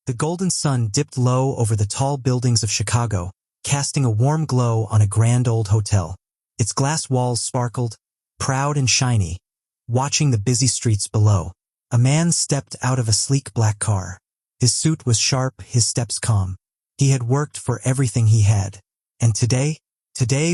The golden sun dipped low over the tall buildings of Chicago, casting a warm glow on a grand old hotel. Its glass walls sparkled, proud and shiny, watching the busy streets below. A man stepped out of a sleek black car. His suit was sharp, his steps calm. He had worked for everything he had. And today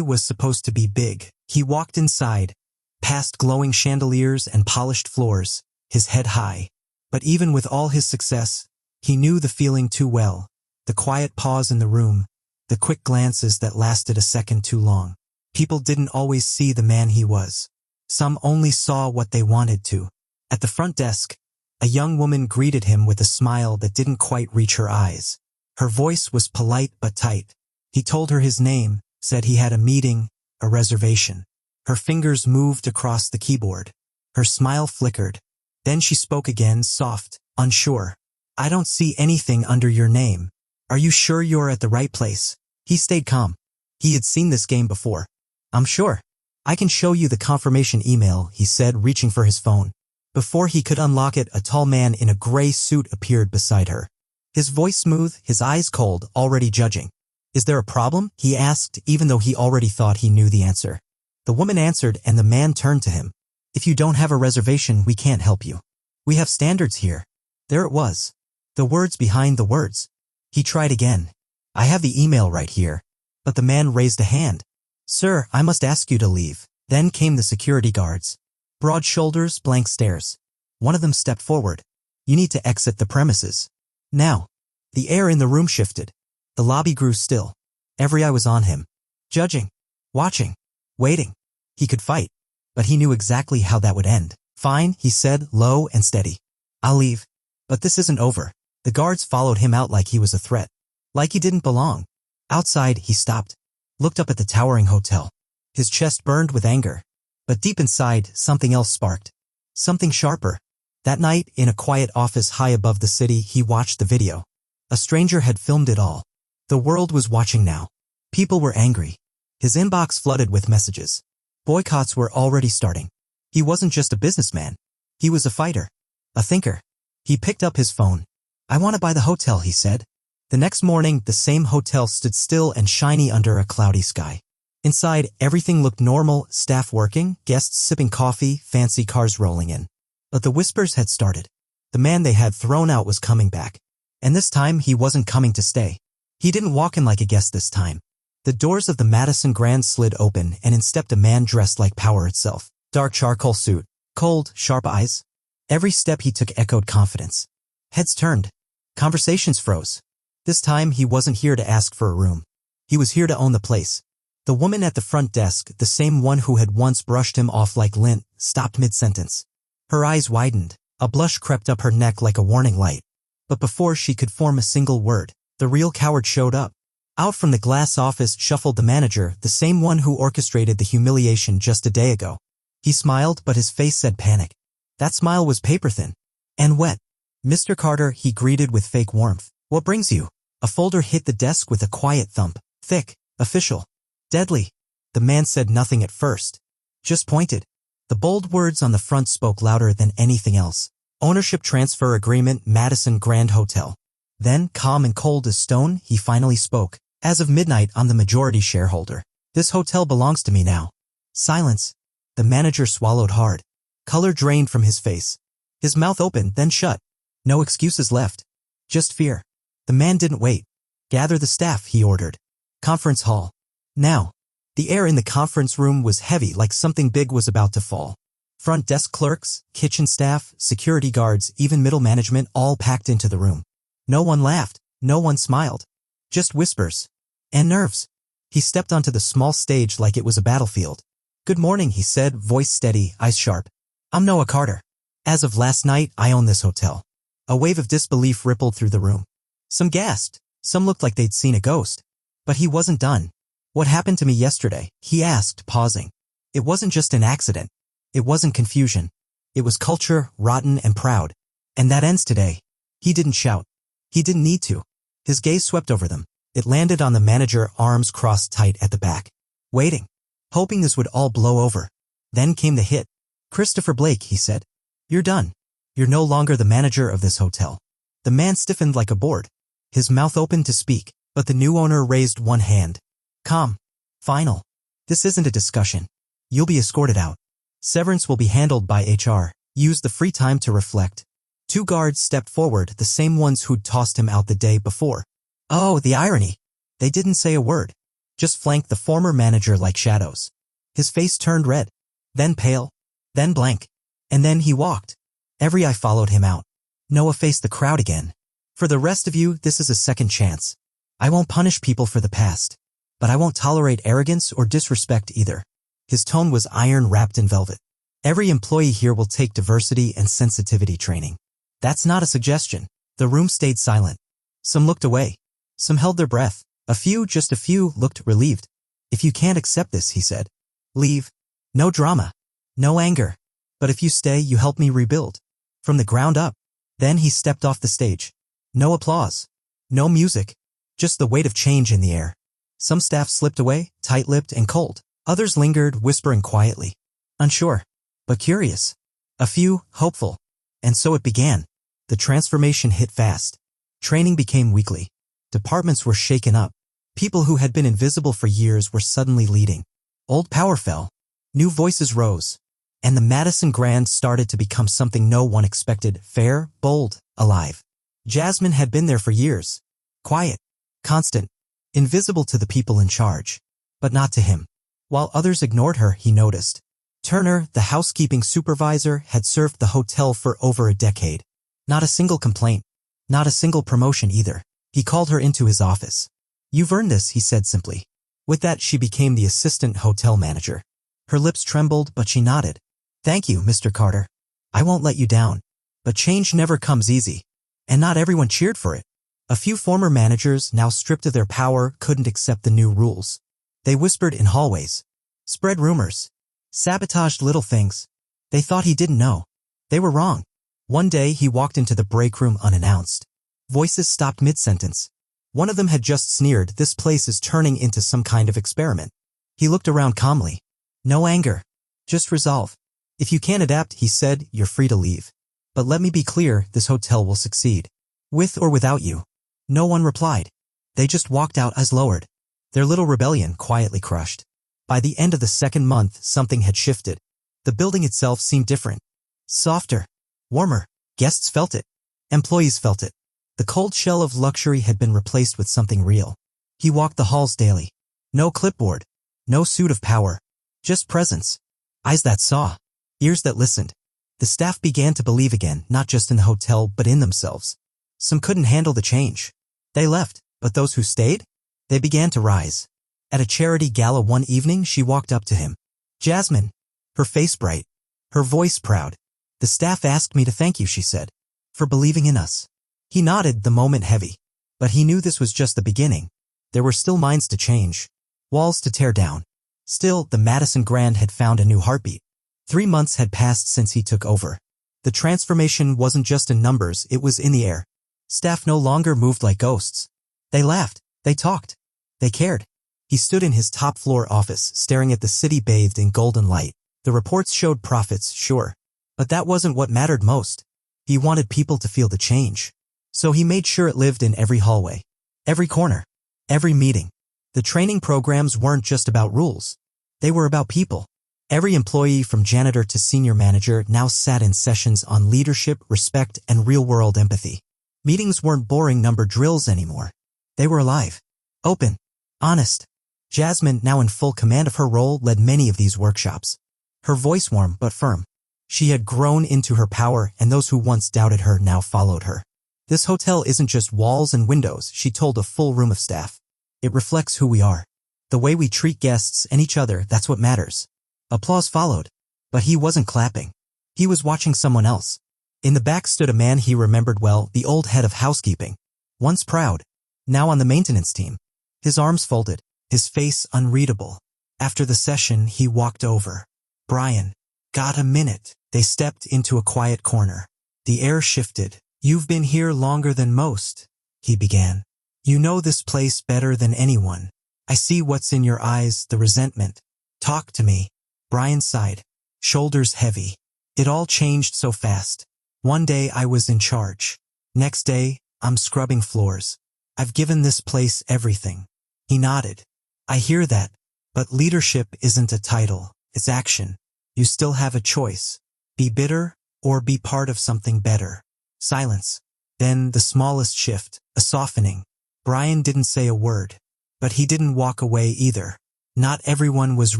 was supposed to be big. He walked inside, past glowing chandeliers and polished floors, his head high. But even with all his success, he knew the feeling too well. The quiet pause in the room, the quick glances that lasted a second too long. People didn't always see the man he was. Some only saw what they wanted to. At the front desk, a young woman greeted him with a smile that didn't quite reach her eyes. Her voice was polite but tight. He told her his name, said he had a meeting, a reservation. Her fingers moved across the keyboard. Her smile flickered. Then she spoke again, soft, unsure. "I don't see anything under your name. Are you sure you're at the right place?" He stayed calm. He had seen this game before. "I'm sure. I can show you the confirmation email," he said, reaching for his phone. Before he could unlock it, a tall man in a gray suit appeared beside her. His voice smooth, his eyes cold, already judging. "Is there a problem?" he asked, even though he already thought he knew the answer. The woman answered, and the man turned to him. "If you don't have a reservation, we can't help you. We have standards here." There it was. The words behind the words. He tried again. "I have the email right here." But the man raised a hand. "Sir, I must ask you to leave." Then came the security guards. Broad shoulders, blank stares. One of them stepped forward. "You need to exit the premises. Now." The air in the room shifted. The lobby grew still. Every eye was on him. Judging. Watching. Waiting. He could fight. But he knew exactly how that would end. "Fine," he said, low and steady. "I'll leave. But this isn't over." The guards followed him out like he was a threat. Like he didn't belong. Outside, he stopped. Looked up at the towering hotel. His chest burned with anger. But deep inside, something else sparked. Something sharper. That night, in a quiet office high above the city, he watched the video. A stranger had filmed it all. The world was watching now. People were angry. His inbox flooded with messages. Boycotts were already starting. He wasn't just a businessman. He was a fighter. A thinker. He picked up his phone. "I want to buy the hotel," he said. The next morning, the same hotel stood still and shiny under a cloudy sky. Inside, everything looked normal, staff working, guests sipping coffee, fancy cars rolling in. But the whispers had started. The man they had thrown out was coming back. And this time, he wasn't coming to stay. He didn't walk in like a guest this time. The doors of the Madison Grand slid open, and in stepped a man dressed like power itself. Dark charcoal suit. Cold, sharp eyes. Every step he took echoed confidence. Heads turned. Conversations froze. This time, he wasn't here to ask for a room. He was here to own the place. The woman at the front desk, the same one who had once brushed him off like lint, stopped mid-sentence. Her eyes widened. A blush crept up her neck like a warning light. But before she could form a single word, the real coward showed up. Out from the glass office shuffled the manager, the same one who orchestrated the humiliation just a day ago. He smiled, but his face said panic. That smile was paper-thin. And wet. "Mr. Carter," he greeted with fake warmth. "What brings you?" A folder hit the desk with a quiet thump. Thick. Official. Deadly. The man said nothing at first. Just pointed. The bold words on the front spoke louder than anything else. "Ownership Transfer Agreement, Madison Grand Hotel." Then, calm and cold as stone, he finally spoke. "As of midnight, I'm the majority shareholder. This hotel belongs to me now." Silence. The manager swallowed hard. Color drained from his face. His mouth opened, then shut. No excuses left. Just fear. The man didn't wait. "Gather the staff," he ordered. Conference hall. Now. The air in the conference room was heavy, like something big was about to fall. Front desk clerks, kitchen staff, security guards, even middle management all packed into the room. No one laughed. No one smiled. Just whispers. And nerves. He stepped onto the small stage like it was a battlefield. "Good morning," he said, voice steady, eyes sharp. "I'm Noah Carter. As of last night, I own this hotel." A wave of disbelief rippled through the room. Some gasped. Some looked like they'd seen a ghost. But he wasn't done. "What happened to me yesterday?" he asked, pausing. It wasn't just an accident. It wasn't confusion. It was culture, rotten and proud. And that ends today. He didn't shout. He didn't need to. His gaze swept over them. It landed on the manager, arms crossed tight at the back. Waiting. Hoping this would all blow over. Then came the hit. "Christopher Blake," he said. "You're done. You're no longer the manager of this hotel. The man stiffened like a board. His mouth opened to speak, but the new owner raised one hand. Calm. Final. This isn't a discussion. You'll be escorted out. Severance will be handled by HR. Use the free time to reflect. 2 guards stepped forward, the same ones who'd tossed him out the day before. Oh, the irony. They didn't say a word. Just flanked the former manager like shadows. His face turned red, then pale, then blank. And then he walked. Every eye followed him out. Noah faced the crowd again. For the rest of you, this is a second chance. I won't punish people for the past. But I won't tolerate arrogance or disrespect either. His tone was iron wrapped in velvet. Every employee here will take diversity and sensitivity training. That's not a suggestion. The room stayed silent. Some looked away. Some held their breath. A few, just a few, looked relieved. If you can't accept this, he said, leave. No drama. No anger. But if you stay, you help me rebuild. From the ground up. Then he stepped off the stage. No applause. No music. Just the weight of change in the air. Some staff slipped away, tight-lipped and cold. Others lingered, whispering quietly. Unsure, but curious. A few, hopeful. And so it began. The transformation hit fast. Training became weekly. Departments were shaken up. People who had been invisible for years were suddenly leading. Old power fell. New voices rose. And the Madison Grand started to become something no one expected: fair, bold, alive. Jasmine had been there for years. Quiet, constant, invisible to the people in charge. But not to him. While others ignored her, he noticed. Turner, the housekeeping supervisor, had served the hotel for over a decade. Not a single complaint. Not a single promotion either. He called her into his office. You've earned this, he said simply. With that, she became the assistant hotel manager. Her lips trembled, but she nodded. Thank you, Mr. Carter. I won't let you down. But change never comes easy. And not everyone cheered for it. A few former managers, now stripped of their power, couldn't accept the new rules. They whispered in hallways. Spread rumors. Sabotaged little things. They thought he didn't know. They were wrong. One day he walked into the break room unannounced. Voices stopped mid-sentence. One of them had just sneered, "This place is turning into some kind of experiment." He looked around calmly. No anger. Just resolve. If you can't adapt, he said, you're free to leave. But let me be clear, this hotel will succeed. With or without you. No one replied. They just walked out, eyes lowered. Their little rebellion quietly crushed. By the end of the second month, something had shifted. The building itself seemed different. Softer. Warmer. Guests felt it. Employees felt it. The cold shell of luxury had been replaced with something real. He walked the halls daily. No clipboard. No suit of power. Just presence. Eyes that saw. Ears that listened. The staff began to believe again, not just in the hotel, but in themselves. Some couldn't handle the change. They left, but those who stayed? They began to rise. At a charity gala one evening, she walked up to him. Jasmine. Her face bright. Her voice proud. The staff asked me to thank you, she said. For believing in us. He nodded, the moment heavy. But he knew this was just the beginning. There were still minds to change. Walls to tear down. Still, the Madison Grand had found a new heartbeat. 3 months had passed since he took over. The transformation wasn't just in numbers, it was in the air. Staff no longer moved like ghosts. They laughed. They talked. They cared. He stood in his top-floor office, staring at the city bathed in golden light. The reports showed profits, sure. But that wasn't what mattered most. He wanted people to feel the change. So he made sure it lived in every hallway. Every corner. Every meeting. The training programs weren't just about rules. They were about people. Every employee from janitor to senior manager now sat in sessions on leadership, respect, and real-world empathy. Meetings weren't boring number drills anymore. They were alive. Open. Honest. Jasmine, now in full command of her role, led many of these workshops. Her voice warm but firm. She had grown into her power, and those who once doubted her now followed her. This hotel isn't just walls and windows, she told a full room of staff. It reflects who we are. The way we treat guests and each other, that's what matters. Applause followed. But he wasn't clapping. He was watching someone else. In the back stood a man he remembered well, the old head of housekeeping. Once proud. Now on the maintenance team. His arms folded. His face unreadable. After the session, he walked over. Brian. Got a minute. They stepped into a quiet corner. The air shifted. You've been here longer than most, he began. You know this place better than anyone. I see what's in your eyes, the resentment. Talk to me. Brian sighed, shoulders heavy. It all changed so fast. One day I was in charge. Next day, I'm scrubbing floors. I've given this place everything. He nodded. I hear that. But leadership isn't a title, it's action. You still have a choice. Be bitter, or be part of something better. Silence. Then the smallest shift, a softening. Brian didn't say a word. But he didn't walk away either. Not everyone was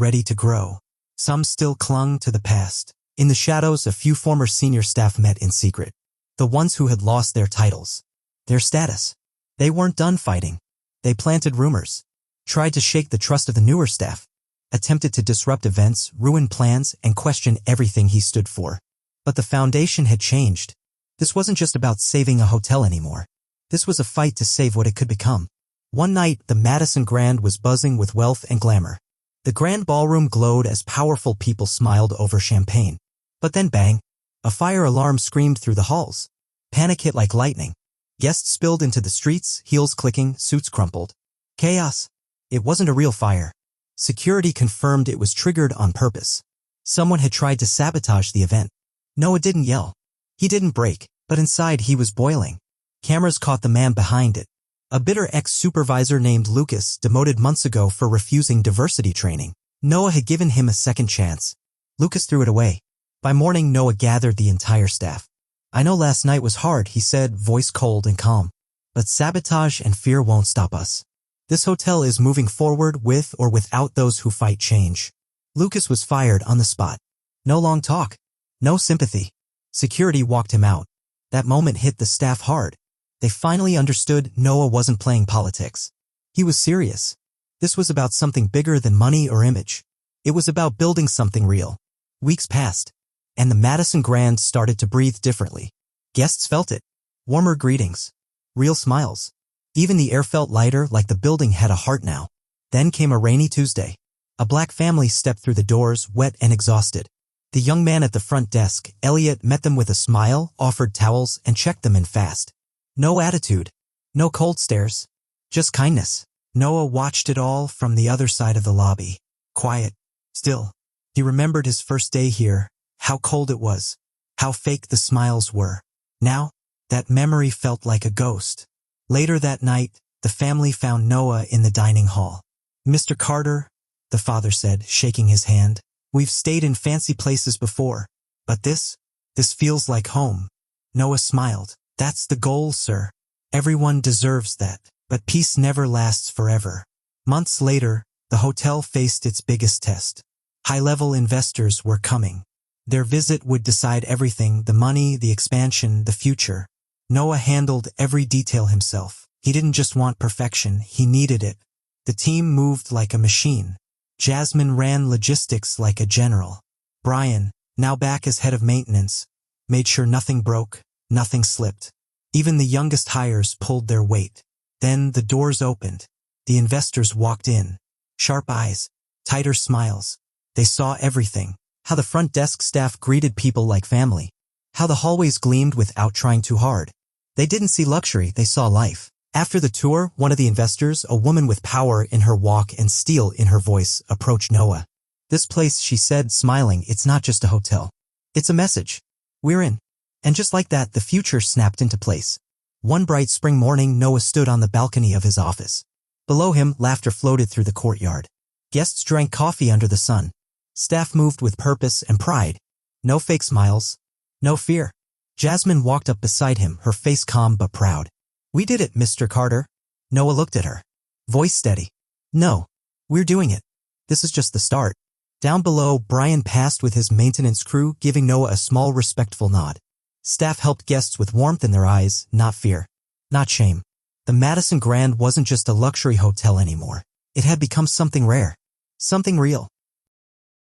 ready to grow. Some still clung to the past. In the shadows, a few former senior staff met in secret. The ones who had lost their titles. Their status. They weren't done fighting. They planted rumors. Tried to shake the trust of the newer staff. Attempted to disrupt events, ruin plans, and question everything he stood for. But the foundation had changed. This wasn't just about saving a hotel anymore. This was a fight to save what it could become. One night, the Madison Grand was buzzing with wealth and glamour. The grand ballroom glowed as powerful people smiled over champagne. But then bang! A fire alarm screamed through the halls. Panic hit like lightning. Guests spilled into the streets, heels clicking, suits crumpled. Chaos. It wasn't a real fire. Security confirmed it was triggered on purpose. Someone had tried to sabotage the event. Noah didn't yell. He didn't break, but inside he was boiling. Cameras caught the man behind it. A bitter ex-supervisor named Lucas, demoted months ago for refusing diversity training. Noah had given him a second chance. Lucas threw it away. By morning, Noah gathered the entire staff. I know last night was hard, he said, voice cold and calm. But sabotage and fear won't stop us. This hotel is moving forward with or without those who fight change. Lucas was fired on the spot. No long talk. No sympathy. Security walked him out. That moment hit the staff hard. They finally understood Noah wasn't playing politics. He was serious. This was about something bigger than money or image. It was about building something real. Weeks passed, and the Madison Grand started to breathe differently. Guests felt it. Warmer greetings. Real smiles. Even the air felt lighter, like the building had a heart now. Then came a rainy Tuesday. A black family stepped through the doors, wet and exhausted. The young man at the front desk, Elliot, met them with a smile, offered towels, and checked them in fast. No attitude. No cold stares. Just kindness. Noah watched it all from the other side of the lobby. Quiet. Still. He remembered his first day here, how cold it was, how fake the smiles were. Now, that memory felt like a ghost. Later that night, the family found Noah in the dining hall. Mr. Carter, the father said, shaking his hand, we've stayed in fancy places before, but this feels like home. Noah smiled. That's the goal, sir. Everyone deserves that, but peace never lasts forever. Months later, the hotel faced its biggest test. High-level investors were coming. Their visit would decide everything, the money, the expansion, the future. Noah handled every detail himself. He didn't just want perfection, he needed it. The team moved like a machine. Jasmine ran logistics like a general. Brian, now back as head of maintenance, made sure nothing broke, nothing slipped. Even the youngest hires pulled their weight. Then the doors opened. The investors walked in. Sharp eyes, tighter smiles. They saw everything. How the front desk staff greeted people like family. How the hallways gleamed without trying too hard. They didn't see luxury, they saw life. After the tour, one of the investors, a woman with power in her walk and steel in her voice, approached Noah. This place, she said, smiling, it's not just a hotel. It's a message. We're in. And just like that, the future snapped into place. One bright spring morning, Noah stood on the balcony of his office. Below him, laughter floated through the courtyard. Guests drank coffee under the sun. Staff moved with purpose and pride. No fake smiles. No fear. Jasmine walked up beside him, her face calm but proud. We did it, Mr. Carter. Noah looked at her. Voice steady. No. We're doing it. This is just the start. Down below, Brian passed with his maintenance crew, giving Noah a small, respectful nod. Staff helped guests with warmth in their eyes, not fear. Not shame. The Madison Grand wasn't just a luxury hotel anymore. It had become something rare. Something real.